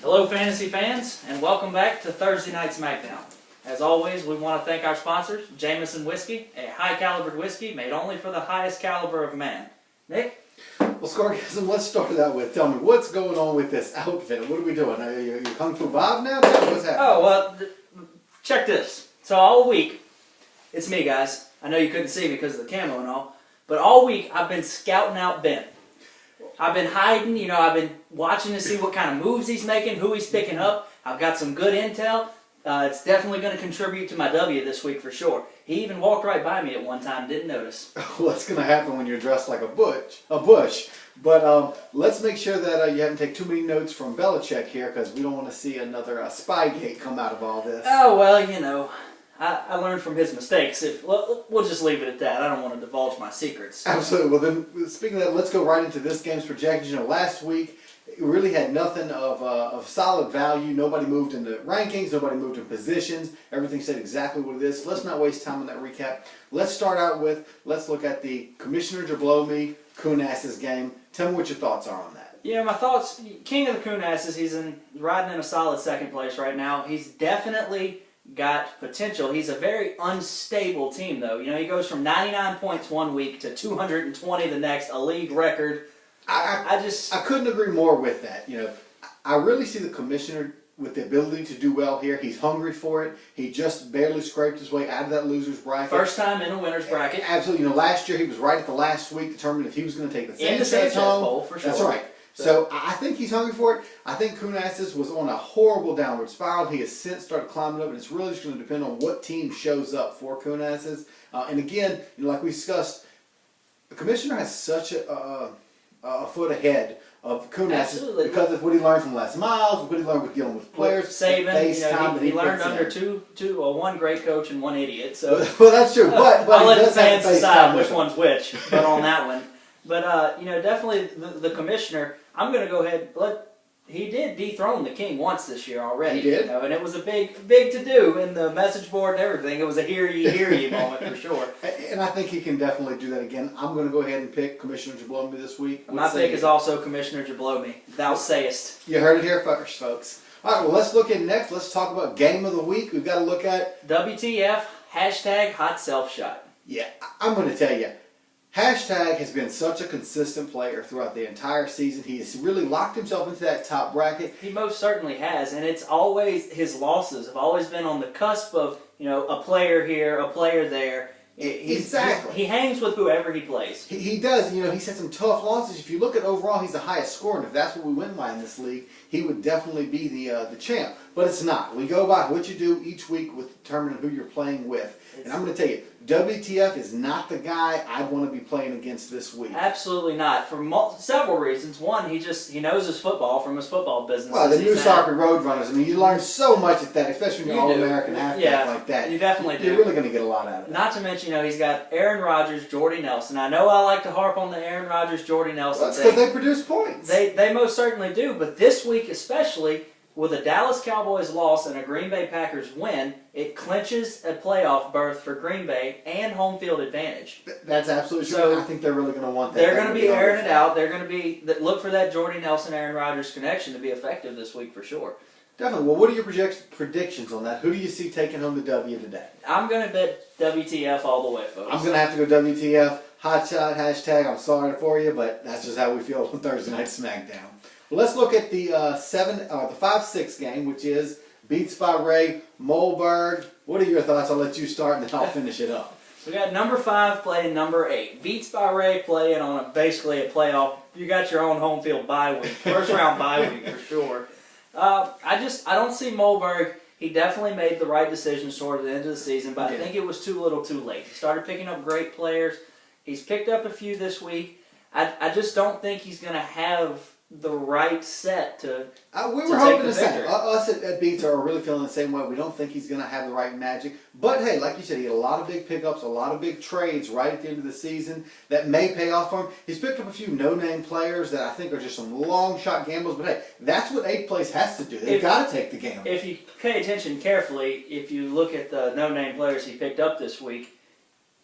Hello fantasy fans, and welcome back to Thursday Night SmackDown. As always, we want to thank our sponsors, Jameson Whiskey, a high-calibered whiskey made only for the highest caliber of man. Nick? Well, Scargasm, let's start it out with, tell me, what's going on with this outfit? What are we doing? Are you Kung Fu Bob now? What's happening? Oh, well, check this. So all week, it's me, guys. I know you couldn't see me because of the camo and all, but all week I've been scouting out Ben. I've been hiding, I've been watching to see what kind of moves he's making, who he's picking up. I've got some good intel. It's definitely going to contribute to my W this week for sure. He even walked right by me at one time, didn't notice. Well, that's going to happen when you're dressed like a bush. But let's make sure that you haven't taken too many notes from Belichick here, because we don't want to see another Spygate come out of all this. Oh, well, I learned from his mistakes. We'll just leave it at that. I don't want to divulge my secrets. Absolutely. Well, then, speaking of that, let's go right into this game's projections. Last week, it really had nothing of solid value. Nobody moved in the rankings. Nobody moved in positions. Everything said exactly what it is. So let's not waste time on that recap. Let's start out with, let's look at the Commissioner Jablomi Kunas's game. Tell me what your thoughts are on that. Yeah, my thoughts, King of the Kunas's, he's riding in a solid second place right now. He's definitely got potential. He's a very unstable team, though. He goes from 99 points one week to 220 the next, a league record. I couldn't agree more with that. I really see the commissioner with the ability to do well here. He's hungry for it. He just barely scraped his way out of that loser's bracket. First time in a winner's bracket. Absolutely. Last year he was right at the last week, determined if he was going to take the Sanchez Bowl for sure. That's right. So I think he's hungry for it. I think Kunas's was on a horrible downward spiral. He has since started climbing up, and it's really just going to depend on what team shows up for Kunas's. And again, like we discussed, the commissioner has such a foot ahead of Kunas's because of what he learned from Les Miles, what he learned with dealing with players, Saban. He learned under one great coach and one idiot. So well, that's true. But I'll let the fans decide which one's which. But on that one. But, definitely the commissioner, I'm going to go ahead, he did dethrone the king once this year already. He did? And it was a big to-do in the message board and everything. It was a hear ye moment for sure. And I think he can definitely do that again. I'm going to go ahead and pick Commissioner Jablomi this week. My pick is also Commissioner Jablomi. Thou sayest. You heard it here first, folks. All right, well, let's look at next. Let's talk about Game of the Week. We've got to look at WTF, hashtag hot self shot. Yeah, I'm going to tell you. Hashtag has been such a consistent player throughout the entire season. He has really locked himself into that top bracket. He most certainly has, and it's always, his losses have always been on the cusp of, a player here, a player there. Exactly. He hangs with whoever he plays. He does. He's had some tough losses. If you look at overall, he's the highest scorer, and if that's what we win by in this league, he would definitely be the champ. But it's not. We go by what you do each week with determining who you're playing with. And I'm going to tell you, WTF is not the guy I want to be playing against this week. Absolutely not. For several reasons. One, he knows his football from his football business. Well, the new soccer Roadrunners. You learn so much at that, especially when you're All-American halfback like that. You definitely do. You're really going to get a lot out of it. Not to mention, he's got Aaron Rodgers, Jordy Nelson. I know I like to harp on the Aaron Rodgers, Jordy Nelson thing. That's because they produce points. They most certainly do. But this week especially, with a Dallas Cowboys loss and a Green Bay Packers win, it clinches a playoff berth for Green Bay and home field advantage. That's absolutely true. So I think they're really going to want that. They're going to be airing it out. They're going to be look for that Jordy Nelson, Aaron Rodgers connection to be effective this week for sure. Definitely. Well, what are your predictions on that? Who do you see taking home the W today? I'm going to bet WTF all the way, folks. I'm going to have to go WTF. Hot shot, hashtag, I'm sorry for you, but that's just how we feel on Thursday Night SmackDown. Well, let's look at the 5-6 game, which is Beats by Ray, Mohlberg. What are your thoughts? I'll let you start, and then I'll finish it up. We got number 5 playing number 8. Beats by Ray playing on basically a playoff. You got your own home field bye week, first round bye week for sure. I don't see Mohlberg. He definitely made the right decisions toward the end of the season, but I think it was too little, too late. He started picking up great players. He's picked up a few this week. I just don't think he's going to have the right set to we were hoping the same. Us at Beats are really feeling the same way. We don't think he's going to have the right magic. But hey, like you said, he had a lot of big pickups, a lot of big trades right at the end of the season that may pay off for him. He's picked up a few no-name players that I think are just some long-shot gambles. But hey, that's what 8th place has to do. They've got to take the gamble. If you pay attention carefully, if you look at the no-name players he picked up this week,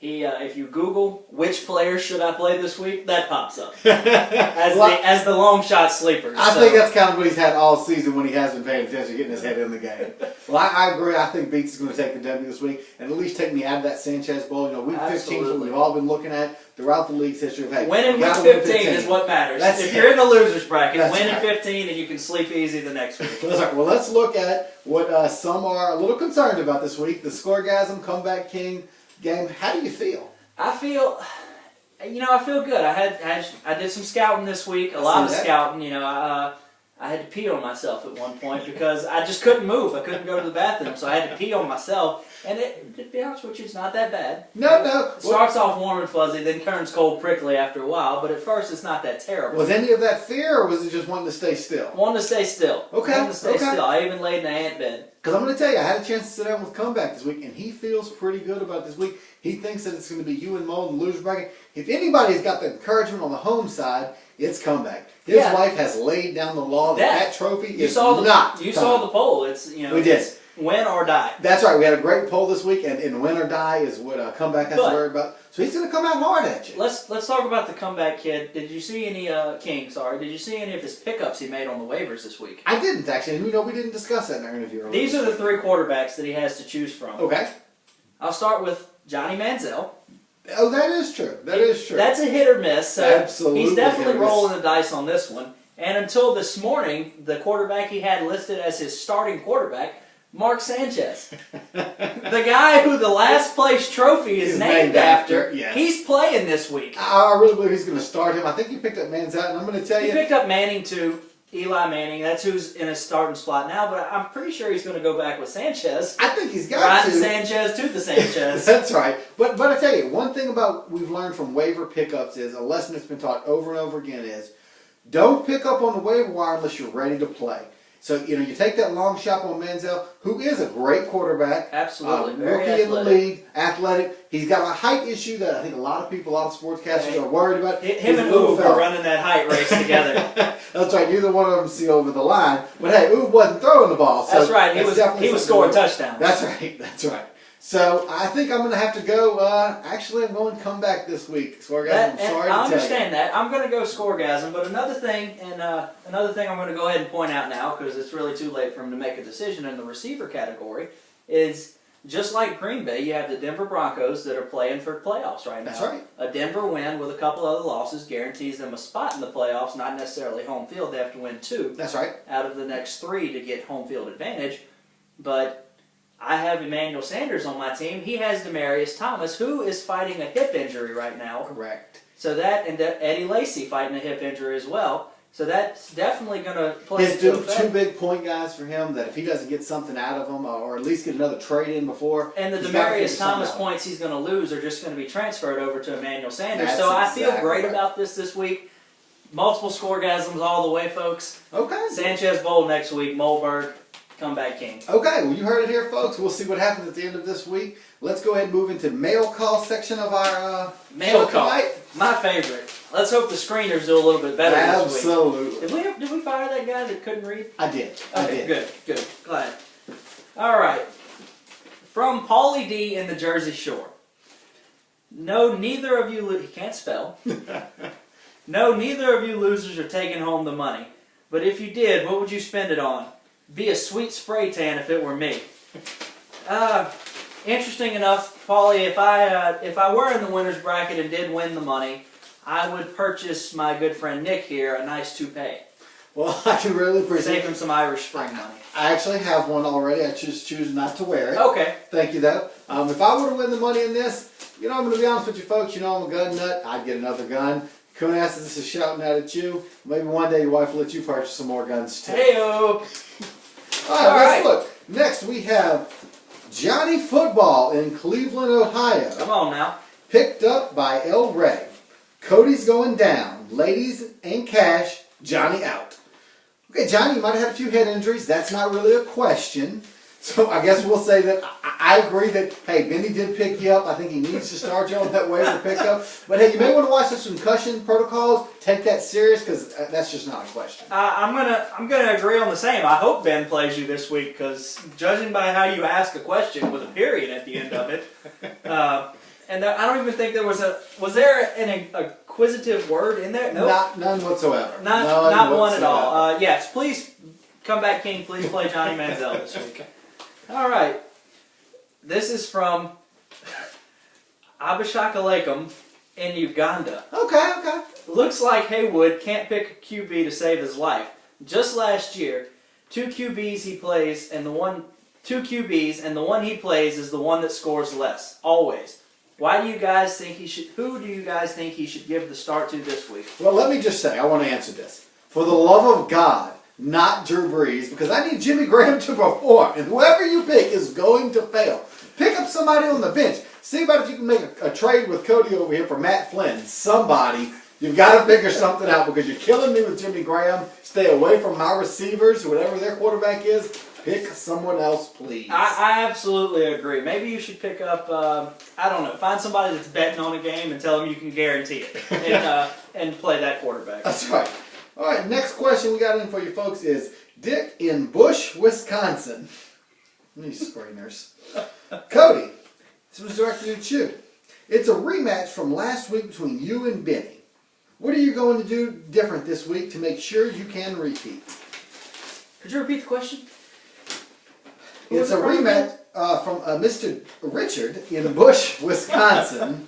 If you Google which players should I play this week, that pops up as the long shot sleepers. I think that's kind of what he's had all season when he has been paying attention, getting his head in the game. Well, I agree. I think Beats is going to take the W this week and at least take me out of that Sanchez Bowl. Week 15 is what we've all been looking at throughout the league's history. Hey, winning week 15 is what matters. If you're in the losers bracket, winning 15 and you can sleep easy the next week. That's right. Well, let's look at what some are a little concerned about this week. The Scoregasm Comeback King game. How do you feel? I feel good. I did some scouting this week. A lot of scouting. I had to pee on myself at one point because I just couldn't move. I couldn't go to the bathroom, so I had to pee on myself. And to be honest with you, it's not that bad. No. It starts off warm and fuzzy, then turns cold prickly after a while. But at first, it's not that terrible. Was any of that fear, or was it just wanting to stay still? Wanting to stay still. Okay. Wanting to stay still. I even laid in the ant bed. Because I'm going to tell you, I had a chance to sit down with Comeback this week, and he feels pretty good about this week. He thinks that it's going to be you and Mo in the loser bracket. If anybody's got the encouragement on the home side, it's Comeback. His wife has laid down the law that trophy is not. You saw the poll. It's we did. It's win or die. That's right. We had a great poll this week, and win or die is what Comeback has to worry about. So he's going to come out hard at you. Let's talk about the Comeback kid. Did you see any Did you see any of his pickups he made on the waivers this week? I didn't actually. We didn't discuss that in our interview earlier. These are the 3 quarterbacks that he has to choose from. Okay. I'll start with Johnny Manziel. Oh, that is true. That is true. That's a hit or miss. So absolutely. He's definitely rolling the dice on this one. And until this morning, the quarterback he had listed as his starting quarterback, Mark Sanchez. The guy who the last place trophy is named after, yes. He's playing this week. I really believe he's going to start him. I think he picked up Manziel, and I'm going to tell you. He picked up Manning too. Eli Manning, that's who's in his starting spot now, but I'm pretty sure he's going to go back with Sanchez. I think he's got right to. Sanchez to the Sanchez. That's right. But I tell you, one thing about we've learned from waiver pickups is, a lesson that's been taught over and over again is, don't pick up on the waiver wire unless you're ready to play. So, you take that long shot on Manziel, who is a great quarterback. Absolutely. Rookie in the league, athletic. He's got a height issue that I think a lot of sportscasters are worried about. Him and Oob are running that height race together. That's right. Neither one of them see over the line. But hey, Oob wasn't throwing the ball. So that's right. He was scoring touchdowns. That's right. That's right. So I think I'm going to have to go. Actually, I'm going Comeback this week. Scoregasm. I'm sorry to tell you. I understand that. I'm going to go Scoregasm, but another thing I'm going to go ahead and point out now, because it's really too late for him to make a decision in the receiver category, is just like Green Bay, you have the Denver Broncos that are playing for playoffs right now. That's right. A Denver win with a couple other losses guarantees them a spot in the playoffs, not necessarily home field. They have to win 2. That's right. Out of the next 3 to get home field advantage, but I have Emmanuel Sanders on my team. He has Demaryius Thomas, who is fighting a hip injury right now. Correct. So and Eddie Lacy fighting a hip injury as well. So that's definitely going to play His into effect. 2 big point guys for him that if he doesn't get something out of them, or at least get another trade in before. And the Demaryius Thomas points he's going to lose are just going to be transferred over to Emmanuel Sanders. That's so I feel exactly great right. about this week. Multiple Scoregasms all the way, folks. Okay. Sanchez Bowl next week. Mollberg. Comeback King. Okay, well, you heard it here, folks. We'll see what happens at the end of this week. Let's go ahead and move into mail call section of our mail call. Tonight. My favorite. Let's hope the screeners do a little bit better this week. Absolutely. Did we fire that guy that couldn't read? I did. Okay, good. Glad. All right. From Paulie D in the Jersey Shore. No, neither of you... He can't spell. No, neither of you losers are taking home the money. But if you did, what would you spend it on? Be a sweet spray tan if it were me. Interesting enough, Paulie, if I were in the winner's bracket and did win the money, I would purchase my good friend Nick here a nice toupee. Well, I can really appreciate Save him some Irish Spring money. I actually have one already. I just choose not to wear it. Okay. Thank you, though. If I were to win the money in this, I'm going to be honest with you folks. I'm a gun nut. I'd get another gun. Kunas is shouting out at you. Maybe one day your wife will let you purchase some more guns too. Hey-o! All right, let's look. Next we have Johnny Football in Cleveland, Ohio. Come on now. Picked up by El Ray. Cody's going down. Ladies and cash. Johnny out. Okay, Johnny, you might have had a few head injuries. That's not really a question. So I guess we'll say that I agree that, hey, Benny did pick you up. I think he needs to start you on that waiver pickup. But hey, you may want to watch those concussion protocols. Take that serious because that's just not a question. I'm gonna agree on the same. I hope Ben plays you this week because judging by how you ask a question with a period at the end of it, And I don't even think there was an acquisitive word in there? Nope. None whatsoever. Not one at all. Yes, please come back, King. Please play Johnny Manziel this week. All right. This is from Abishakalekum in Uganda. Okay. Looks like Haywood can't pick a QB to save his life. Just last year, two QBs and the one he plays is the one that scores less. Always. Who do you guys think he should give the start to this week? Well, let me just say, I want to answer this. For the love of God, not Drew Brees, because I need Jimmy Graham to perform, and whoever you pick is going to fail. Pick up somebody on the bench. See about if you can make a trade with Cody over here for Matt Flynn. Somebody. You've got to figure something out because you're killing me with Jimmy Graham. Stay away from my receivers, whatever their quarterback is. Pick someone else, please. I absolutely agree. Maybe you should pick up, I don't know, find somebody that's betting on a game and tell them you can guarantee it and play that quarterback. That's right. All right, next question we got in for you folks is Dick in Bush, Wisconsin. These screeners. Cody, this was directed at you. It's a rematch from last week between you and Benny. What are you going to do different this week to make sure you can repeat? Could you repeat the question? It's a rematch from Mr. Richard in Bush, Wisconsin.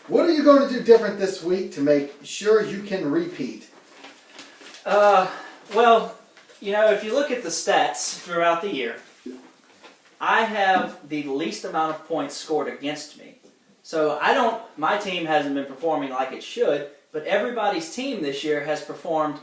What are you going to do different this week to make sure you can repeat? Well, if you look at the stats throughout the year, I have the least amount of points scored against me. So my team hasn't been performing like it should, but everybody's team this year has performed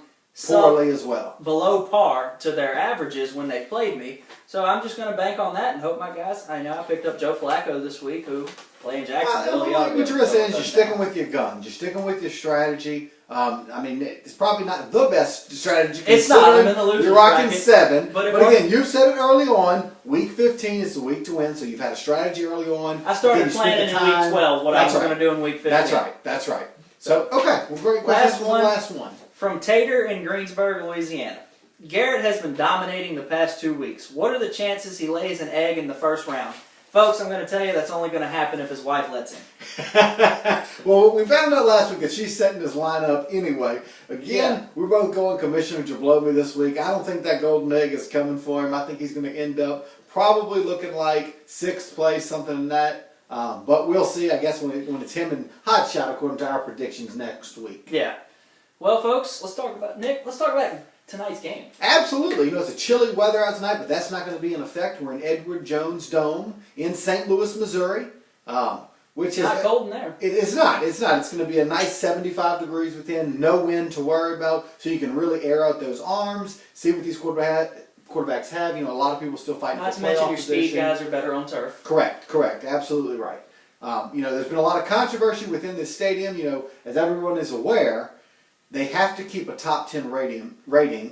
poorly as well. Below par to their averages when they played me. So I'm just going to bank on that and hope my guys. I know I picked up Joe Flacco this week, who playing Jacksonville. What you're saying is you're sticking with your gun. You're sticking with your strategy. It's probably not the best strategy. It's not. I'm in the loser You're rocking bracket, 7. But again, you've said it early on. Week 15 is the week to win, so you've had a strategy early on. I started planning in week 12 what I was going to do in week 15. That's right. So, okay. Well, great question. Last one. From Tater in Greensburg, Louisiana. Garrett has been dominating the past 2 weeks. What are the chances he lays an egg in the first round? Folks, I'm going to tell you that's only going to happen if his wife lets him. Well, we found out last week that she's setting his lineup anyway. Again, We're both going Commissioner Jablomi this week. I don't think that golden egg is coming for him. I think he's going to end up probably looking like 6th place, something in that. But we'll see, I guess, when it's him and Hot Shot, according to our predictions next week. Yeah. Well, folks, let's talk about tonight's game. Absolutely. It's a chilly weather out tonight, but that's not going to be in effect. We're in Edward Jones Dome in St. Louis, Missouri, which is not cold in there. It's not. It's going to be a nice 75 degrees within, no wind to worry about, so you can really air out those arms, see what these quarterbacks have. A lot of people still fighting not for to mention your position. speed guys are better on turf. Correct. Absolutely right. There's been a lot of controversy within this stadium. As everyone is aware, they have to keep a top 10 rating